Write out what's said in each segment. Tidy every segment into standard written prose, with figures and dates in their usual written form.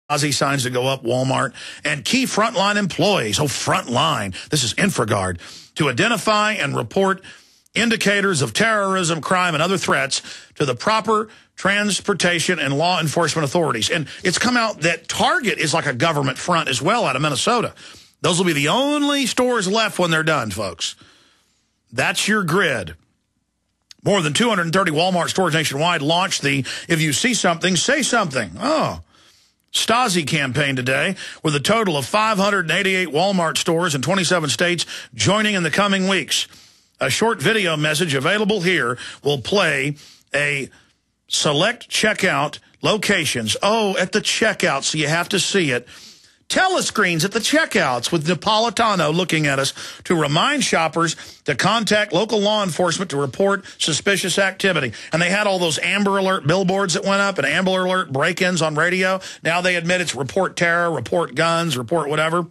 Stasi signs to go up, Walmart, and key frontline employees, frontline, this is InfraGard, to identify and report indicators of terrorism, crime, and other threats to the proper transportation and law enforcement authorities. And it's come out that Target is like a government front as well out of Minnesota. Those will be the only stores left when they're done, folks. That's your grid. More than 230 Walmart stores nationwide launched the If You See Something, Say Something. Stasi campaign today, with a total of 588 Walmart stores in 27 states joining in the coming weeks. A short video message available here will play a select checkout locations. At the checkout, so you have to see it. Telescreens at the checkouts with Napolitano looking at us to remind shoppers to contact local law enforcement to report suspicious activity. And they had all those Amber Alert billboards that went up and Amber Alert break-ins on radio. Now they admit it's report terror, report guns, report whatever.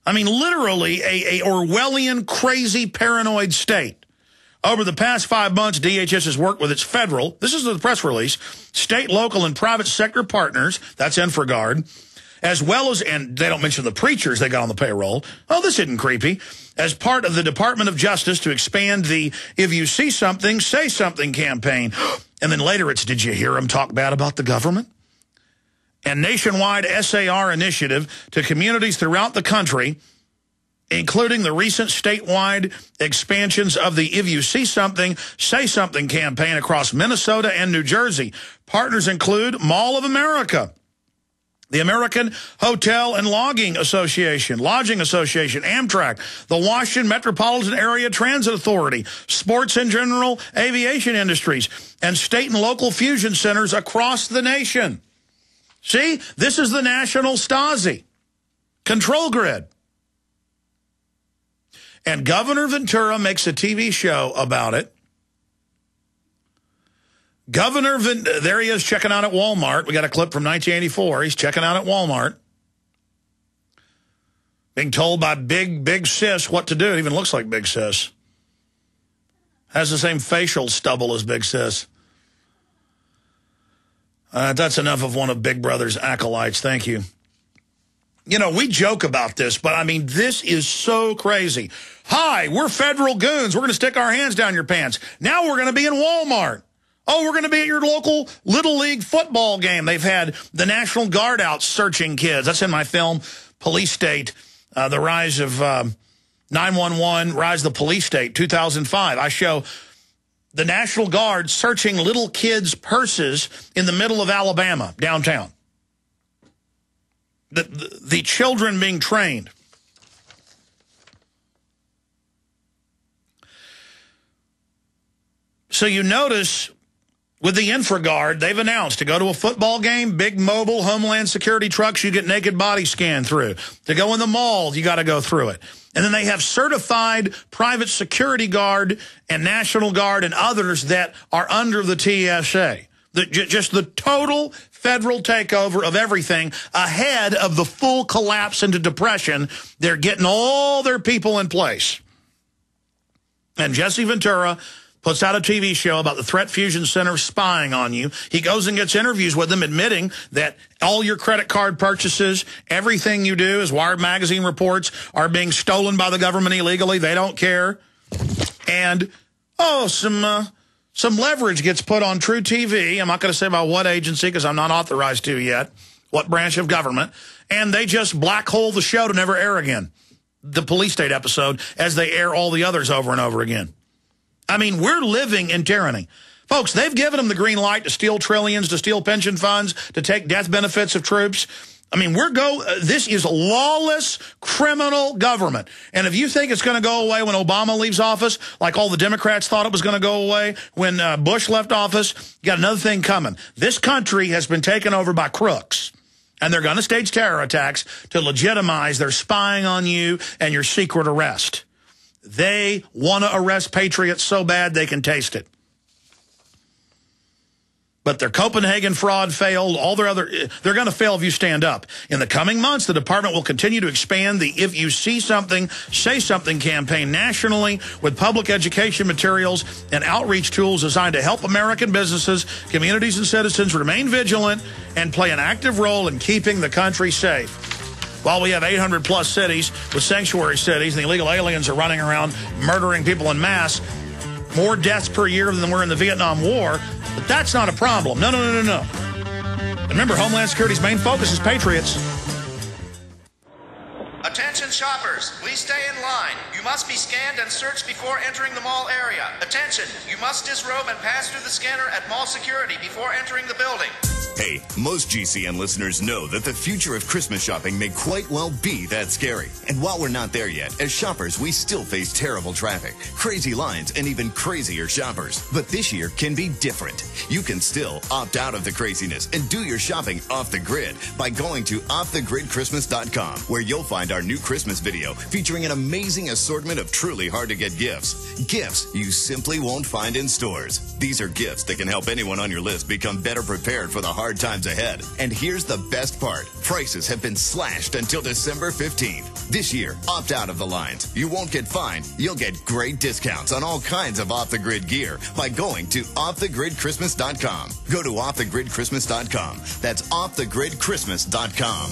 I mean, literally a Orwellian, crazy, paranoid state. Over the past 5 months, DHS has worked with its federal, this is the press release, state, local, and private sector partners, that's InfraGard, as well as, and they don't mention the preachers they got on the payroll. This isn't creepy. As part of the Department of Justice to expand the If You See Something, Say Something campaign. And then later it's, did you hear them talk bad about the government? And nationwide SAR initiative to communities throughout the country, including the recent statewide expansions of the If You See Something, Say Something campaign across Minnesota and New Jersey. Partners include Mall of America, the American Hotel and Lodging Association, Amtrak, the Washington Metropolitan Area Transit Authority, sports and general aviation industries, and state and local fusion centers across the nation. See, this is the national Stasi control grid. And Governor Ventura makes a TV show about it. There he is checking out at Walmart. We got a clip from 1984. He's checking out at Walmart. Being told by Big Sis what to do. It even looks like Big Sis. Has the same facial stubble as Big Sis. That's enough of one of Big Brother's acolytes. Thank you. You know, we joke about this, but, I mean, this is so crazy. Hi, we're federal goons. We're going to stick our hands down your pants. Now we're going to be in Walmart. We're going to be at your local Little League football game. They've had the National Guard out searching kids. That's in my film, Police State, The Rise of 911, Rise of the Police State, 2005. I show the National Guard searching little kids' purses in the middle of Alabama, downtown. The children being trained. So you notice with the InfraGard, they've announced to go to a football game, big mobile Homeland Security trucks, you get naked body scanned through. To go in the mall, you got to go through it. And then they have certified private security guard and National Guard and others that are under the TSA. Just the total federal takeover of everything ahead of the full collapse into depression. They're getting all their people in place. And Jesse Ventura puts out a TV show about the Threat Fusion Center spying on you. He goes and gets interviews with them admitting that all your credit card purchases, everything you do, as Wired Magazine reports, are being stolen by the government illegally. They don't care. And, some leverage gets put on True TV. I'm not going to say by what agency because I'm not authorized to yet, what branch of government. And they just black hole the show to never air again, the Police State episode, as they air all the others over and over again. I mean, we're living in tyranny. Folks, they've given them the green light to steal trillions, to steal pension funds, to take death benefits of troops. I mean, this is lawless, criminal government. And if you think it's going to go away when Obama leaves office, like all the Democrats thought it was going to go away when Bush left office, you got another thing coming. This country has been taken over by crooks. And they're going to stage terror attacks to legitimize their spying on you and your secret arrest. They want to arrest patriots so bad they can taste it. But their Copenhagen fraud failed. All their other, they're going to fail if you stand up. In the coming months, the department will continue to expand the If You See Something, Say Something campaign nationally with public education materials and outreach tools designed to help American businesses, communities, and citizens remain vigilant and play an active role in keeping the country safe. While we have 800-plus cities with sanctuary cities and the illegal aliens are running around murdering people en masse, more deaths per year than were in the Vietnam War, but that's not a problem. No, no, no, no, no. Remember, Homeland Security's main focus is patriots. Attention shoppers, please stay in line. You must be scanned and searched before entering the mall area. Attention, you must disrobe and pass through the scanner at mall security before entering the building. Hey, most GCN listeners know that the future of Christmas shopping may quite well be that scary. And while we're not there yet, as shoppers, we still face terrible traffic, crazy lines, and even crazier shoppers. But this year can be different. You can still opt out of the craziness and do your shopping off the grid by going to offthegridchristmas.com, where you'll find our new Christmas video featuring an amazing assortment of truly hard-to-get gifts. Gifts you simply won't find in stores. These are gifts that can help anyone on your list become better prepared for the hard times ahead. And here's the best part. Prices have been slashed until December 15th. This year, opt out of the lines. You won't get fined. You'll get great discounts on all kinds of off-the-grid gear by going to offthegridchristmas.com. Go to offthegridchristmas.com. That's offthegridchristmas.com.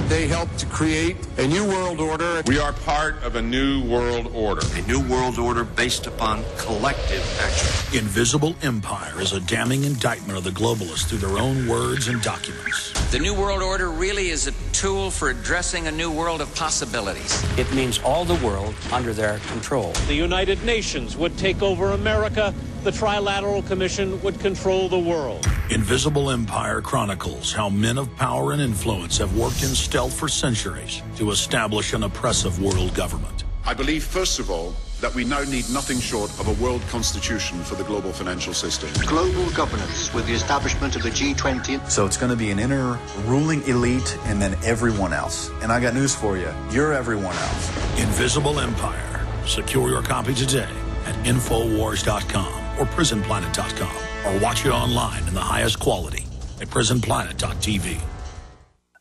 They helped to create a new world order. We are part of a new world order. A new world order based upon collective action. Invisible Empire is a damning indictment of the globalists through their own words and documents. The new world order really is a tool for addressing a new world of possibilities. It means all the world under their control. The United Nations would take over America. The Trilateral Commission would control the world. Invisible Empire chronicles how men of power and influence have worked in stealth for centuries to establish an oppressive world government. I believe, first of all, that we now need nothing short of a world constitution for the global financial system. Global governance with the establishment of the G20. So it's going to be an inner ruling elite and then everyone else. And I got news for you. You're everyone else. Invisible Empire. Secure your copy today at Infowars.com or PrisonPlanet.com, or watch it online in the highest quality at PrisonPlanet.tv.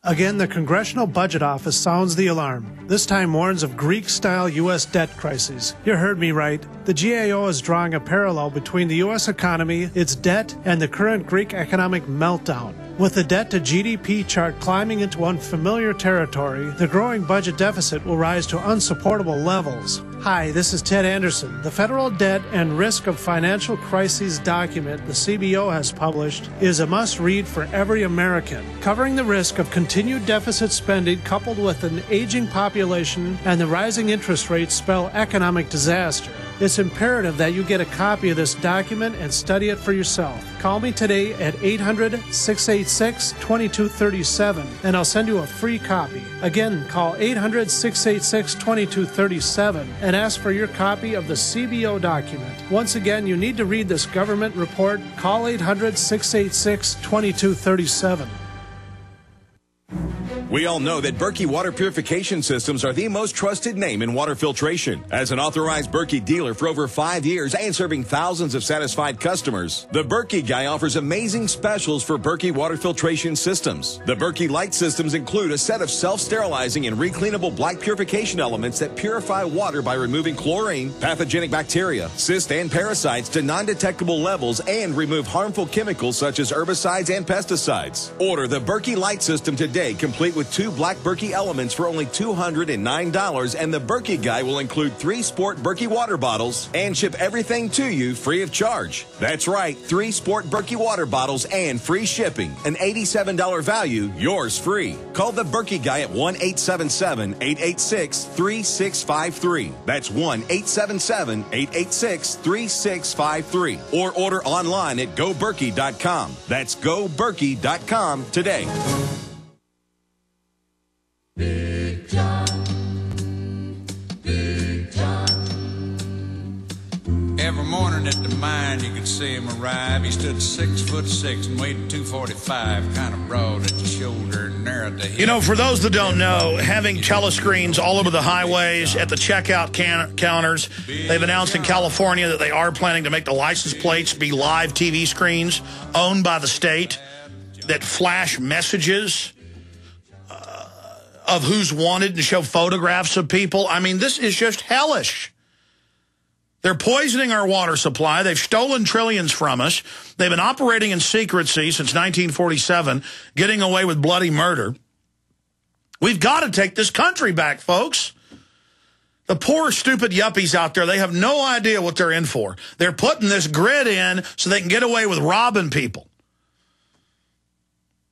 Again, the Congressional Budget Office sounds the alarm. This time warns of Greek-style U.S. debt crises. You heard me right. The GAO is drawing a parallel between the U.S. economy, its debt, and the current Greek economic meltdown. With the debt-to-GDP chart climbing into unfamiliar territory, the growing budget deficit will rise to unsupportable levels. Hi, this is Ted Anderson. The Federal Debt and Risk of Financial Crises document the CBO has published is a must-read for every American, covering the risk of continued deficit spending coupled with an aging population and the rising interest rates spell economic disaster. It's imperative that you get a copy of this document and study it for yourself. Call me today at 800-686-2237 and I'll send you a free copy. Again, call 800-686-2237 and ask for your copy of the CBO document. Once again, you need to read this government report. Call 800-686-2237. We all know that Berkey water purification systems are the most trusted name in water filtration. As an authorized Berkey dealer for over 5 years and serving thousands of satisfied customers, the Berkey Guy offers amazing specials for Berkey water filtration systems. The Berkey Light systems include a set of self-sterilizing and recleanable black purification elements that purify water by removing chlorine, pathogenic bacteria, cysts, and parasites to non-detectable levels and remove harmful chemicals such as herbicides and pesticides. Order the Berkey Light system today, complete with 2 black Berkey elements for only $209, and the Berkey Guy will include 3 sport Berkey water bottles and ship everything to you free of charge. That's right, 3 sport Berkey water bottles and free shipping. An $87 value, yours free. Call the Berkey Guy at 1-877-886-3653. That's 1-877-886-3653. Or order online at GoBerkey.com. That's GoBerkey.com today. Big John, Big John. Every morning Arriving at the mine, you could see him arrive. He stood 6'6" and weighed 245, kind of broad at the shoulder and narrow at the hip. You know, for those that don't know, having telescreens all over the highways, at the checkout counters, they've announced in California that they are planning to make the license plates be live TV screens owned by the state that flash messages of who's wanted and show photographs of people. I mean, this is just hellish. They're poisoning our water supply. They've stolen trillions from us. They've been operating in secrecy since 1947, getting away with bloody murder. We've got to take this country back, folks. The poor, stupid yuppies out there, they have no idea what they're in for. They're putting this grid in so they can get away with robbing people.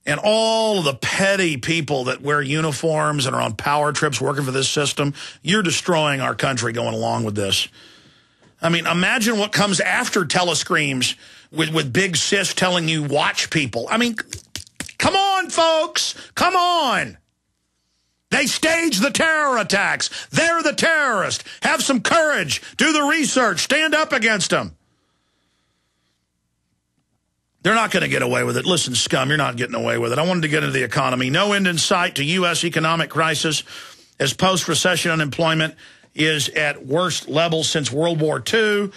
And all of the petty people that wear uniforms and are on power trips working for this system, you're destroying our country going along with this. I mean, imagine what comes after telescreens with big sis telling you watch people. I mean, come on, folks. Come on. They stage the terror attacks. They're the terrorists. Have some courage. Do the research. Stand up against them. They're not going to get away with it. Listen, scum, you're not getting away with it. I wanted to get into the economy. No end in sight to U.S. economic crisis as post-recession unemployment is at worst levels since World War II.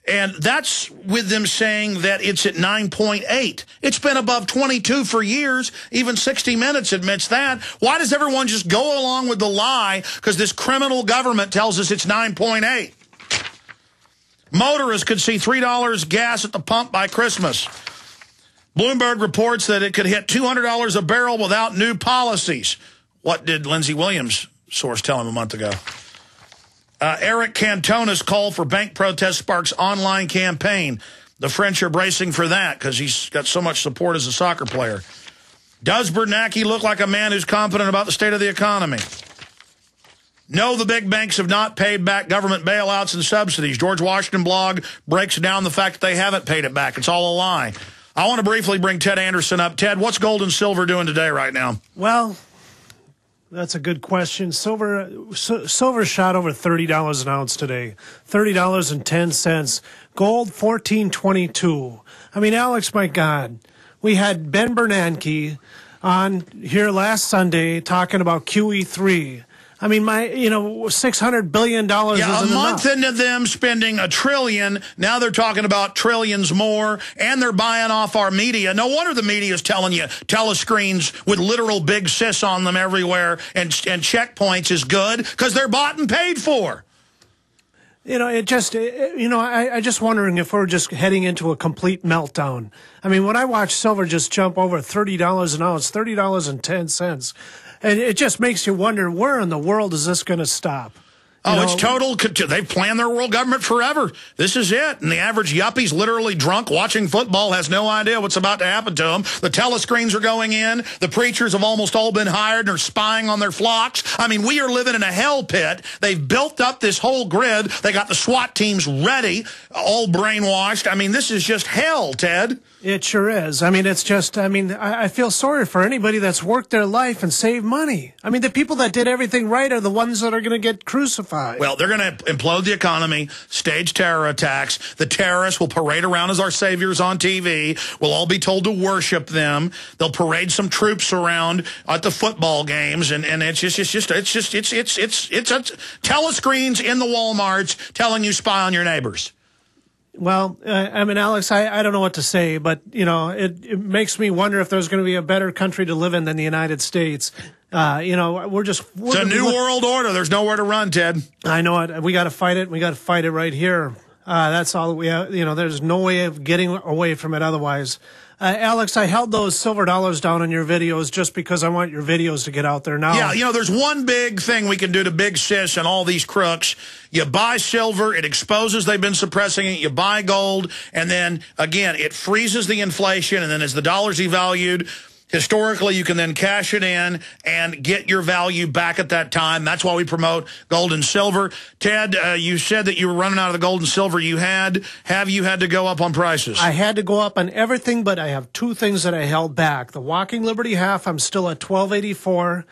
And that's with them saying that it's at 9.8. It's been above 22 for years. Even 60 Minutes admits that. Why does everyone just go along with the lie? Because this criminal government tells us it's 9.8. Motorists could see $3 gas at the pump by Christmas. Bloomberg reports that it could hit $200 a barrel without new policies. What did Lindsey Williams' source tell him a month ago? Eric Cantona's call for bank protest sparks online campaign. The French are bracing for that because he's got so much support as a soccer player. Does Bernanke look like a man who's confident about the state of the economy? No, the big banks have not paid back government bailouts and subsidies. George Washington blog breaks down the fact that they haven't paid it back. It's all a lie. I want to briefly bring Ted Anderson up. Ted, what's gold and silver doing today right now? Well, that's a good question. Silver shot over $30 an ounce today, $30.10. Gold, $14.22. I mean, Alex, my God, we had Ben Bernanke on here last Sunday talking about QE3. I mean, $600 billion isn't enough. A month into them spending $1 trillion, now they're talking about trillions more, and they're buying off our media. No wonder the media is telling you telescreens with literal big sis on them everywhere and checkpoints is good because they're bought and paid for. I just wondering if we're just heading into a complete meltdown. I mean, when I watch silver just jump over $30 an ounce, $30.10, and it just makes you wonder, where in the world is this going to stop? It's total. They've planned their world government forever. This is it. And the average yuppie's literally drunk watching football, has no idea what's about to happen to them. The telescreens are going in. The preachers have almost all been hired and are spying on their flocks. I mean, we are living in a hell pit. They've built up this whole grid. They got the SWAT teams ready, all brainwashed. I mean, this is just hell, Ted. It sure is. I mean, I feel sorry for anybody that's worked their life and saved money. I mean, the people that did everything right are the ones that are going to get crucified. Well, they're going to implode the economy, stage terror attacks. The terrorists will parade around as our saviors on TV. We'll all be told to worship them. They'll parade some troops around at the football games, and it's telescreens in the Walmarts telling you spy on your neighbors. Well, Alex, I don't know what to say, but, it makes me wonder if there's going to be a better country to live in than the United States. It's a new world order. There's nowhere to run, Ted. I know it. We got to fight it. We got to fight it right here. That's all we have. There's no way of getting away from it otherwise. Alex, I held those silver dollars down on your videos just because I want your videos to get out there now. Yeah, there's one big thing we can do to Big Sis and all these crooks. You buy silver, it exposes they've been suppressing it. You buy gold, and then, again, it freezes the inflation, and then as the dollar's devalued, historically, you can then cash it in and get your value back at that time. That's why we promote gold and silver. Ted, you said that you were running out of the gold and silver you had. Have you had to go up on prices? I had to go up on everything, but I have two things that I held back. The Walking Liberty half, I'm still at $12.84.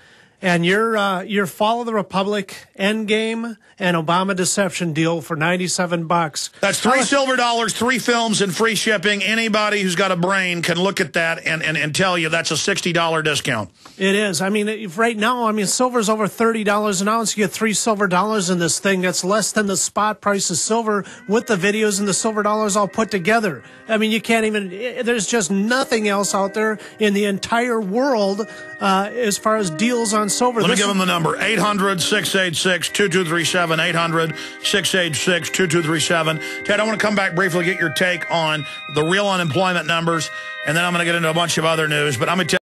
And your Follow the Republic Endgame and Obama Deception deal for $97. That's $3 silver dollars, 3 films, and free shipping. Anybody who's got a brain can look at that and tell you that's a $60 discount. It is. I mean, right now, silver's over $30 an ounce. You get $3 silver dollars in this thing. That's less than the spot price of silver with the videos and the silver dollars all put together. I mean, you can't even, there's just nothing else out there in the entire world as far as deals on silver. Let me give them the number, 800-686-2237, 800-686-2237. Ted, I want to come back briefly, get your take on the real unemployment numbers, and then I'm going to get into a bunch of other news. But I'm going to tell